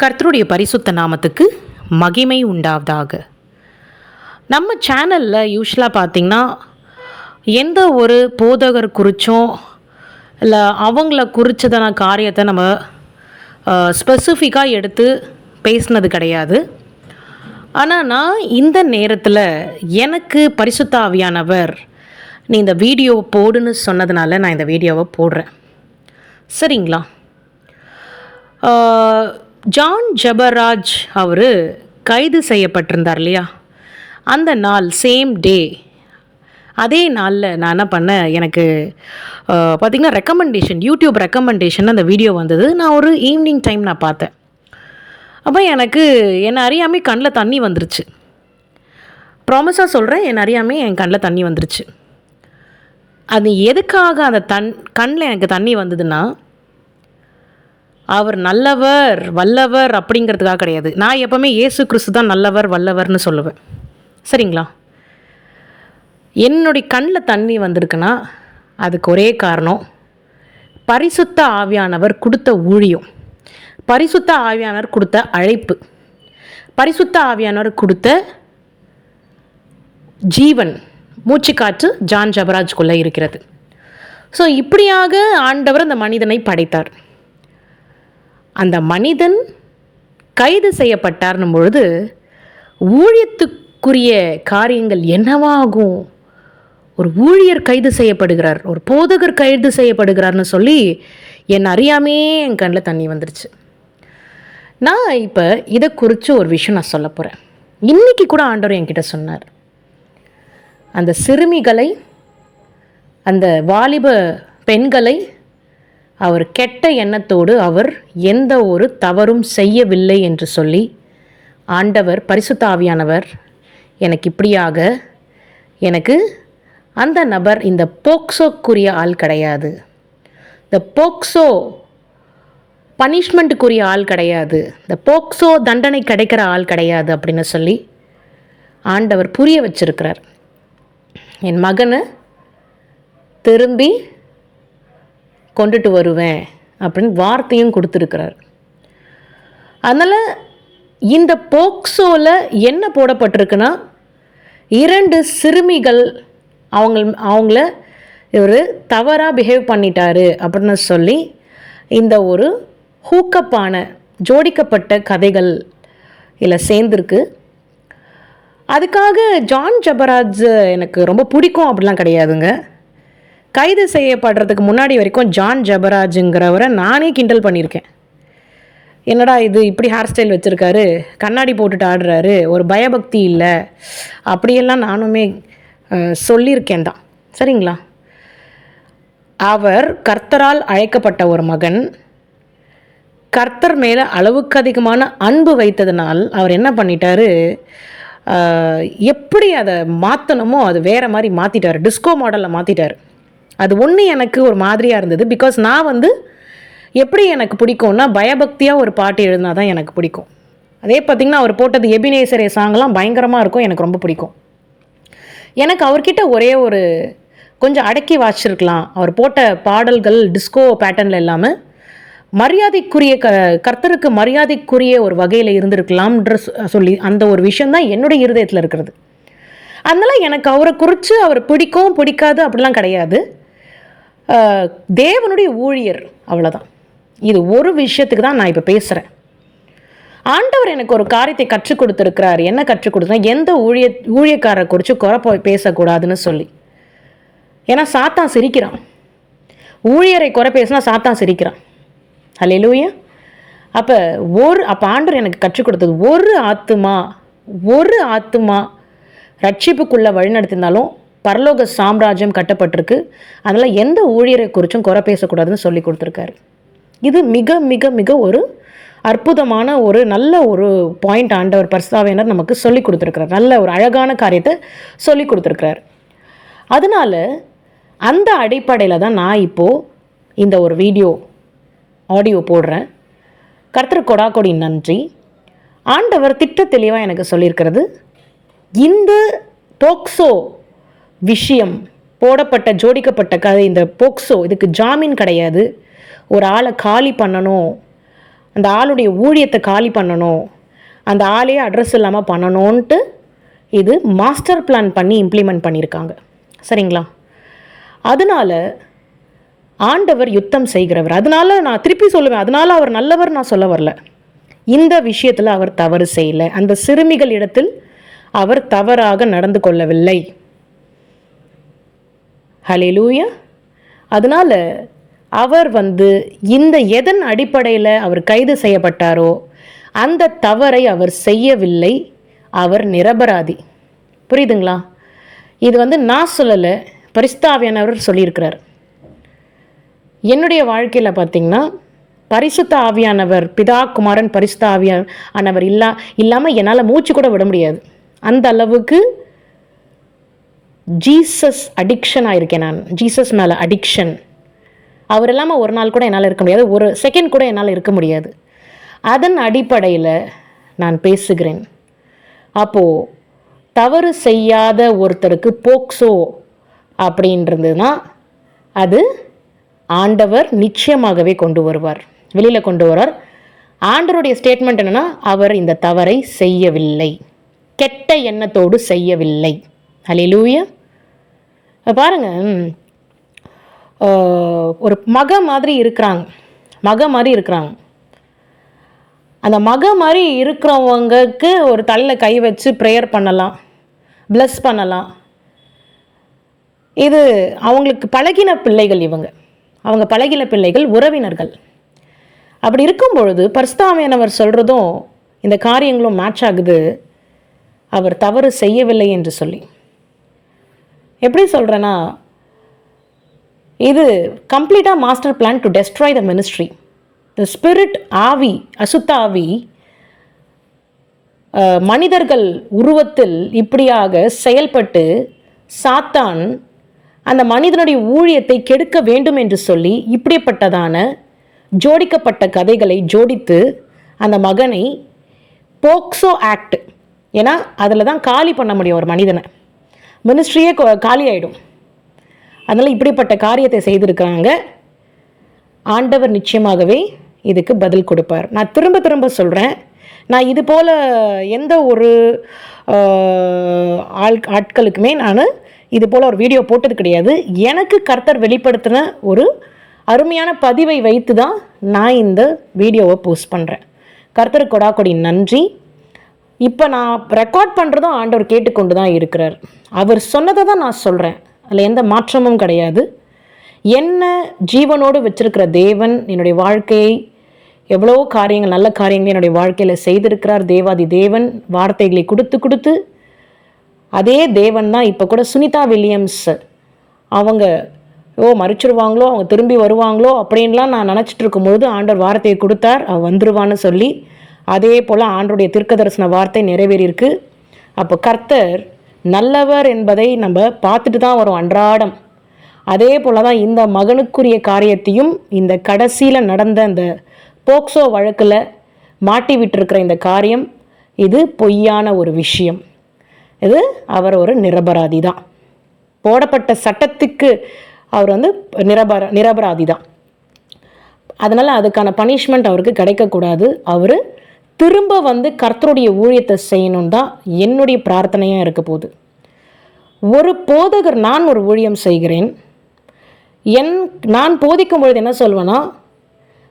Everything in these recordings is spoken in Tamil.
கர்த்தருடைய பரிசுத்த நாமத்துக்கு மகிமை உண்டாவதாக. நம்ம சேனலில் யூஸ்வலாக பார்த்திங்கன்னா எந்த ஒரு போதகர் குறித்தும் இல்லை அவங்கள குறித்ததான காரியத்தை நம்ம ஸ்பெசிஃபிக்காக எடுத்து பேசினது கிடையாது. ஆனால் நான் இந்த நேரத்தில் எனக்கு பரிசுத்த ஆவியானவர் நீ இந்த வீடியோவை போடுன்னு சொன்னதுனால நான் இந்த வீடியோவை போடுறேன். சரிங்களா? ஜான் ஜபராஜ் அவர் கைது செய்யப்பட்டிருந்தார் இல்லையா? அந்த நாள் சேம் டே, அதே நாளில் நான் என்ன பண்ணேன், எனக்கு பார்த்திங்கன்னா ரெக்கமெண்டேஷன், யூடியூப் ரெக்கமெண்டேஷன் அந்த வீடியோ வந்தது. நான் ஒரு ஈவினிங் டைம் நான் பார்த்தேன். அப்போ எனக்கு என்னை அறியாமல் கண்ணில் தண்ணி வந்துருச்சு. ப்ராமிஸாக சொல்கிறேன், என்னை அறியாமல் என் கண்ணில் தண்ணி வந்துருச்சு. அது எதுக்காக அந்த கண்ணில் எனக்கு தண்ணி வந்ததுன்னா, அவர் நல்லவர் வல்லவர் அப்படிங்கிறதுக்காக கிடையாது. நான் எப்போவுமே இயேசு கிறிஸ்து தான் நல்லவர் வல்லவர்னு சொல்லுவேன். சரிங்களா? என்னுடைய கண்ணில் தண்ணி வந்திருக்குன்னா அதுக்கு ஒரே காரணம், பரிசுத்த ஆவியானவர் கொடுத்த ஊழியம், பரிசுத்த ஆவியானவர் கொடுத்த அழைப்பு, பரிசுத்த ஆவியானவர் கொடுத்த ஜீவன், மூச்சுக்காற்று ஜான் ஜபராஜ்குள்ளே இருக்கிறது. ஸோ இப்படியாக ஆண்டவர் அந்த மனிதனை படைத்தார். அந்த மனிதன் கைது செய்யப்பட்டார்னும் பொழுது ஊழியத்துக்குரிய காரியங்கள் என்னவாகும்? ஒரு ஊழியர் கைது செய்யப்படுகிறார், ஒரு போதகர் கைது செய்யப்படுகிறார்னு சொல்லி என் அறியாமே என் கண்ணில் தண்ணி வந்துருச்சு. நான் இப்போ இதை குறித்து ஒரு விஷயம் நான் சொல்ல போகிறேன். இன்றைக்கி கூட ஆண்டவர் என்கிட்ட சொன்னார், அந்த சிறுமிகளை, அந்த வாலிப பெண்களை அவர் கெட்ட எண்ணத்தோடு அவர் எந்த ஒரு தவறும் செய்யவில்லை என்று சொல்லி ஆண்டவர் பரிசுத்த ஆவியானவர் எனக்கு இப்படியாக, எனக்கு அந்த நபர் இந்த போக்சோக்குரிய ஆள் கிடையாது, இந்த போக்சோ பனிஷ்மெண்ட்டுக்குரிய ஆள் கிடையாது, இந்த போக்சோ தண்டனை கிடைக்கிற ஆள் கிடையாது அப்படின்னு சொல்லி ஆண்டவர் புரிய வச்சிருக்கிறார். என் மகனை திரும்பி கொண்டுட்டு வருவேன் அப்படின்னு வார்த்தையும் கொடுத்துருக்கிறார். அதனால் இந்த போக்சோவில் என்ன போடப்பட்டிருக்குன்னா, 2 சிறுமிகள் அவங்கள இவர் தவறாக பிஹேவ் பண்ணிட்டாரு அப்படின்னு சொல்லி இந்த ஒரு ஹூக்கப்பான ஜோடிக்கப்பட்ட கதைகள் இதில் சேர்ந்துருக்கு. அதுக்காக ஜான் ஜபராஜ் எனக்கு ரொம்ப பிடிக்கும் அப்படிலாம் கிடையாதுங்க. கைது செய்யப்படுறதுக்கு முன்னாடி வரைக்கும் ஜான் ஜபராஜுங்கிறவரை நானே கிண்டல் பண்ணியிருக்கேன். என்னடா இது இப்படி ஹேர் ஸ்டைல் வச்சுருக்காரு, கண்ணாடி போட்டுட்டு ஆடுறாரு, ஒரு பயபக்தி இல்லை, அப்படியெல்லாம் நானுமே சொல்லியிருக்கேன் தான். சரிங்களா? அவர் கர்த்தரால் அழைக்கப்பட்ட ஒரு மகன், கர்த்தர் மேலே அளவுக்கு அதிகமான அன்பு வைத்ததுனால் அவர் என்ன பண்ணிட்டாரு, எப்படி அதை மாற்றணுமோ அது வேறு மாதிரி மாற்றிட்டார், டிஸ்கோ மாடலில் மாற்றிட்டார். அது ஒன்று எனக்கு ஒரு மாதிரியாக இருந்தது. பிகாஸ் நான் எப்படி எனக்கு பிடிக்கும்னா, பயபக்தியாக ஒரு பாட்டு எழுதினா தான் எனக்கு பிடிக்கும். அதே பார்த்திங்கன்னா அவர் போட்டது எபினேசரே சாங்லாம் பயங்கரமாக இருக்கும், எனக்கு ரொம்ப பிடிக்கும். எனக்கு அவர்கிட்ட ஒரே ஒரு கொஞ்சம் அடக்கி வாசிச்சிருக்கலாம். அவர் போட்ட பாடல்கள் டிஸ்கோ பேட்டர்னில் இல்லாமல் மரியாதைக்குரிய கர்த்தருக்கு மரியாதைக்குரிய ஒரு வகையில் இருந்திருக்கலாம்ன்ற சொல்லி அந்த ஒரு விஷயந்தான் என்னுடைய இருதயத்தில் இருக்கிறது. அதனால் எனக்கு அவரை குறித்து அவர் பிடிக்கும் பிடிக்காது அப்படிலாம் கிடையாது. தேவனுடைய ஊழியர், அவ்வளோதான். இது ஒரு விஷயத்துக்கு தான் நான் இப்போ பேசுகிறேன். ஆண்டவர் எனக்கு ஒரு காரியத்தை கற்றுக் கொடுத்துருக்கிறார். என்ன கற்றுக் கொடுத்தா, எந்த ஊழியக்காரரை குறித்து குறை பேசக்கூடாதுன்னு சொல்லி. ஏன்னா சாத்தான் சிரிக்கிறான், ஊழியரை குறை பேசினா சாத்தான் சிரிக்கிறான். ஹல்லேலூயா. அப்போ ஆண்டவர் எனக்கு கற்றுக் கொடுத்தது, ஒரு ஆத்துமா ரட்சிப்புக்குள்ளே வழிநடத்தினாலும் பரலோக சாம்ராஜ்யம் கட்டப்பட்டிருக்கு. அதனால் எந்த ஊழியரை குறித்தும் குறை பேசக்கூடாதுன்னு சொல்லி கொடுத்துருக்காரு. இது மிக மிக மிக ஒரு அற்புதமான ஒரு நல்ல ஒரு பாயிண்ட் ஆண்டவர் பரிசுத்தாவியானவர் நமக்கு சொல்லி கொடுத்துருக்கிறார். நல்ல ஒரு அழகான காரியத்தை சொல்லி கொடுத்துருக்கிறார். அதனால் அந்த அடிப்படையில் தான் நான் இப்போது இந்த ஒரு ஆடியோ போடுறேன். கர்த்தர் கொடாக்கொடி நன்றி. ஆண்டவர் திட்ட தெளிவாக எனக்கு சொல்லியிருக்கிறது, இந்த போக்சோ விஷயம் போடப்பட்ட ஜோடிக்கப்பட்ட கதை, இந்த போக்சோ இதுக்கு ஜாமீன் கிடையாது. ஒரு ஆளை காலி பண்ணணும் அந்த ஆளுடைய ஊழியத்தை காலி பண்ணணும், அந்த ஆளையே அட்ரஸ் இல்லாமல் பண்ணணுன்ட்டு இது மாஸ்டர் பிளான் பண்ணி இம்ப்ளிமெண்ட் பண்ணியிருக்காங்க. சரிங்களா? அதனால் ஆண்டவர் யுத்தம் செய்கிறவர். அதனால நான் திருப்பி சொல்லுவேன், அதனால அவர் நல்லவர் நான் சொல்ல வரல. இந்த விஷயத்தில் அவர் தவறு செய்யலை. அந்த சிறுமிகள் இடத்தில் அவர் தவறாக நடந்து கொள்ளவில்லை. ஹல்லேலூயா. அதனால் அவர் இந்த எதன் அடிப்படையில் அவர் கைது செய்யப்பட்டாரோ அந்த தவறை அவர் செய்யவில்லை. அவர் நிரபராதி. புரியுதுங்களா? இது நான் சொல்லலை, பரிசுத்த ஆவியானவர் சொல்லியிருக்கிறார். என்னுடைய வாழ்க்கையில் பார்த்திங்கன்னா பரிசுத்த ஆவியானவர், பிதா குமாரன் பரிசுத்த ஆவியானவர் இல்லாமல் என்னால் மூச்சு கூட விட முடியாது. அந்த அளவுக்கு ஜீசஸ் அடிக்ஷன் ஆயிருக்கேன் நான். ஜீசஸ் மேலே அடிக்ஷன். அவர் இல்லாமல் ஒரு நாள் கூட என்னால் இருக்க முடியாது, ஒரு செகண்ட் கூட என்னால் இருக்க முடியாது. அதன் அடிப்படையில் நான் பேசுகிறேன். அப்போது தவறு செய்யாத ஒருத்தருக்கு போக்சோ அப்படின்றதுனா அது ஆண்டவர் நிச்சயமாகவே கொண்டு வருவார், வெளியில் கொண்டு வருவார். ஆண்டவருடைய ஸ்டேட்மெண்ட் என்னென்னா, அவர் இந்த தவறை செய்யவில்லை, கெட்ட எண்ணத்தோடு செய்யவில்லை. ஹல்லேலூயா. பாருங்க, ஒரு மக மாதிரி இருக்கிறாங்க. அந்த மக மாதிரி இருக்கிறவங்களுக்கு ஒரு தலையில் கை வச்சு ப்ரேயர் பண்ணலாம், பிளஸ் பண்ணலாம். இது அவங்களுக்கு பழகின பிள்ளைகள், அவங்க பழகின பிள்ளைகள், உறவினர்கள். அப்படி இருக்கும் பொழுது பரிசுத்த ஆவியானவர் சொல்கிறதும் இந்த காரியங்களும் மேட்ச் ஆகுது, அவர் தவறு செய்யவில்லை என்று சொல்லி. எப்படி சொல்கிறேன்னா, இது கம்ப்ளீட்டாக master plan to destroy the ministry. The spirit, ஆவி, அசுத்த ஆவி மனிதர்கள் உருவத்தில் இப்படியாக செயல்பட்டு சாத்தான் அந்த மனிதனுடைய ஊழியத்தை கெடுக்க வேண்டும் என்று சொல்லி இப்படிப்பட்டதான ஜோடிக்கப்பட்ட கதைகளை ஜோடித்து அந்த மகனை போக்சோ ஆக்ட், ஏன்னா அதில் தான் காலி பண்ண முடியும் ஒரு மனிதனை, மினிஸ்ட்ரியே காலி ஆகிடும். அதனால் இப்படிப்பட்ட காரியத்தை செய்திருக்கிறாங்க. ஆண்டவர் நிச்சயமாகவே இதுக்கு பதில் கொடுப்பார். நான் திரும்ப திரும்ப சொல்கிறேன், நான் இது போல் எந்த ஒரு ஆட்களுக்குமே நான் இது போல் ஒரு வீடியோ போட்டது கிடையாது. எனக்கு கர்த்தர் வெளிப்படுத்தின ஒரு அருமையான பதிவை வைத்து தான் நான் இந்த வீடியோவை போஸ்ட் பண்ணுறேன். கர்த்தருக்கு கொடாக்கொடி நன்றி. இப்போ நான் ரெக்கார்ட் பண்ணுறதும் ஆண்டவர் கேட்டுக்கொண்டு தான் இருக்கிறார். அவர் சொன்னதை தான் நான் சொல்கிறேன், அதில் எந்த மாற்றமும் கிடையாது. என்ன ஜீவனோடு வச்சிருக்கிற தேவன் என்னுடைய வாழ்க்கையை எவ்வளோ காரியங்கள், நல்ல காரியங்கள் என்னுடைய வாழ்க்கையில் செய்திருக்கிறார். தேவாதி தேவன் வார்த்தைகளை கொடுத்து அதே தேவன் தான் இப்போ கூட சுனிதா வில்லியம்ஸ் அவங்க மறிச்சிருவாங்களோ, அவங்க திரும்பி வருவாங்களோ அப்படின்லாம் நான் நினச்சிட்டு இருக்கும்பொழுது ஆண்டவர் வார்த்தையை கொடுத்தார், அவள் வந்துருவான்னு சொல்லி. அதே போல் ஆண்டருடைய தீர்க்கதரிசன வார்த்தை நிறைவேறியிருக்கு. அப்போ கர்த்தர் நல்லவர் என்பதை நம்ம பார்த்துட்டு தான் வரும் அன்றாடம். அதே போல் தான் இந்த மகனுக்குரிய காரியத்தையும் இந்த கடைசியில் நடந்த இந்த போக்சோ வழக்கில் மாட்டி விட்டுருக்கிற இந்த காரியம், இது பொய்யான ஒரு விஷயம். இது அவர் ஒரு நிரபராதி தான். போடப்பட்ட சட்டத்துக்கு அவர் நிரபராதி தான். அதனால் அதுக்கான பனிஷ்மெண்ட் அவருக்கு கிடைக்கக்கூடாது. அவர் திரும்ப கர்த்தருடைய ஊழியத்தை செய்யணும் தான் என்னுடைய பிரார்த்தனையாக இருக்க போகுது. ஒரு போதகர், நான் ஒரு ஊழியம் செய்கிறேன், நான் போதிக்கும் பொழுது என்ன சொல்வேன்னா,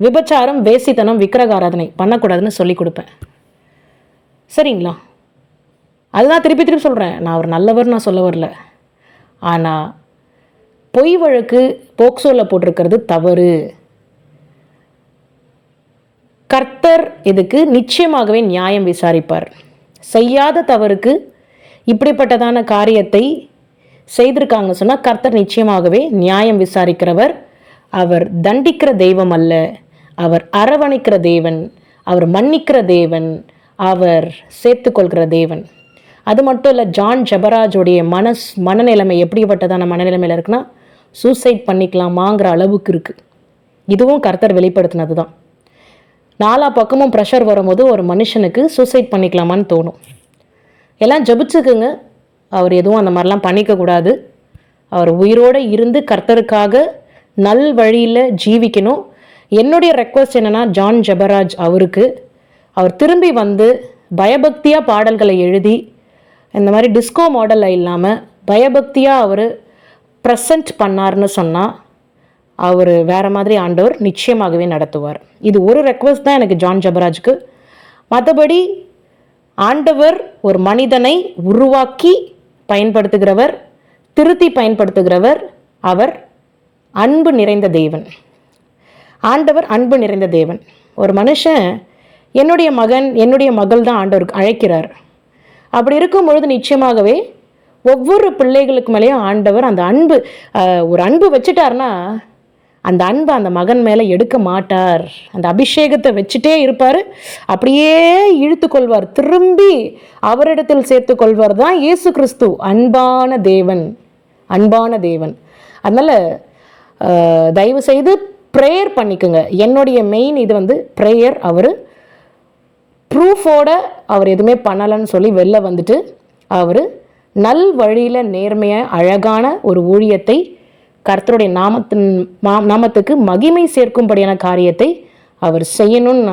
விபச்சாரம், வேசித்தனம், விக்கிரக ஆராதனை பண்ணக்கூடாதுன்னு சொல்லி கொடுப்பேன். சரிங்களா? அதுதான் திருப்பி திருப்பி சொல்கிறேன், நான் ஒரு நல்லவர் நான் சொல்ல வரல. ஆனால் பொய் வழக்கு போக்சோவில் போட்டிருக்கிறது தவறு. கர்த்தர் இதுக்கு நிச்சயமாகவே நியாயம் விசாரிப்பார். செய்யாத தவறுக்கு இப்படிப்பட்டதான காரியத்தை செய்திருக்காங்கன்னு சொன்னால் கர்த்தர் நிச்சயமாகவே நியாயம் விசாரிக்கிறவர். அவர் தண்டிக்கிற தெய்வம் அல்ல, அவர் அரவணைக்கிற தேவன், அவர் மன்னிக்கிற தேவன், அவர் சேர்த்துக்கொள்கிற தேவன். அது மட்டும் இல்லை, ஜான் ஜெபராஜோடைய மனநிலைமை எப்படிப்பட்டதான மனநிலைமையில் இருக்குன்னா, சூசைட் பண்ணிக்கலாமாங்கிற அளவுக்கு இருக்குது. இதுவும் கர்த்தர் வெளிப்படுத்தினது தான். நாலா பக்கமும் ப்ரெஷர் வரும்போது ஒரு மனுஷனுக்கு சூசைட் பண்ணிக்கலாமான்னு தோணும். எல்லாம் ஜெபிச்சுக்குங்க, அவர் எதுவும் அந்த மாதிரிலாம் பண்ணிக்கக்கூடாது. அவர் உயிரோடு இருந்து கர்த்தருக்காக நல் வழியில் ஜீவிக்கணும். என்னுடைய ரெக்வஸ்ட் என்னென்னா, ஜான் ஜெபராஜ் அவருக்கு அவர் திரும்பி வந்து பயபக்தியாக பாடல்களை எழுதி இந்த மாதிரி டிஸ்கோ மாடலில் இல்லாமல் பயபக்தியாக அவர் ப்ரெசன்ட் பண்ணார்னு சொன்னால் அவர் வேறு மாதிரி ஆண்டவர் நிச்சயமாகவே நடத்துவார். இது ஒரு ரெக்வஸ்ட் தான் எனக்கு ஜான் ஜெபராஜுக்கு. மற்றபடி ஆண்டவர் ஒரு மனிதனை உருவாக்கி பயன்படுத்துகிறவர், திருத்தி பயன்படுத்துகிறவர். அவர் அன்பு நிறைந்த தேவன். ஆண்டவர் அன்பு நிறைந்த தேவன். ஒரு மனுஷன் என்னுடைய மகன் என்னுடைய மகள் தான் ஆண்டவருக்கு அழைக்கிறார். அப்படி இருக்கும் பொழுது நிச்சயமாகவே ஒவ்வொரு பிள்ளைகளுக்கு மேலேயும் ஆண்டவர் அந்த அன்பு ஒரு அன்பு வச்சுட்டார்னா அந்த அன்பை அந்த மகன் மேலே எடுக்க மாட்டார். அந்த அபிஷேகத்தை வச்சுட்டே இருப்பார். அப்படியே இழுத்து கொள்வார், திரும்பி அவரிடத்தில் சேர்த்து கொள்வார் தான் இயேசு கிறிஸ்து. அன்பான தேவன், அன்பான தேவன். அதனால் தயவு செய்து ப்ரேயர் பண்ணிக்கோங்க. என்னுடைய மெயின் இது வந்து ப்ரேயர். அவர் ப்ரூஃபோட அவர் எதுவுமே பண்ணலைன்னு சொல்லி வெளில வந்துட்டு அவர் நல் வழியில் நேர்மையாக அழகான ஒரு ஊழியத்தை கர்த்தருடைய நாமத்துக்கு மகிமை சேர்க்கும்படியான காரியத்தை அவர் செய்யணும்னு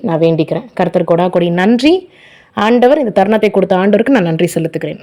நான் வேண்டிக்கிறேன். கர்த்தர் கொடா கொடி நன்றி. ஆண்டவர் இந்த தருணத்தை கொடுத்த ஆண்டவருக்கு நான் நன்றி செலுத்துகிறேன்.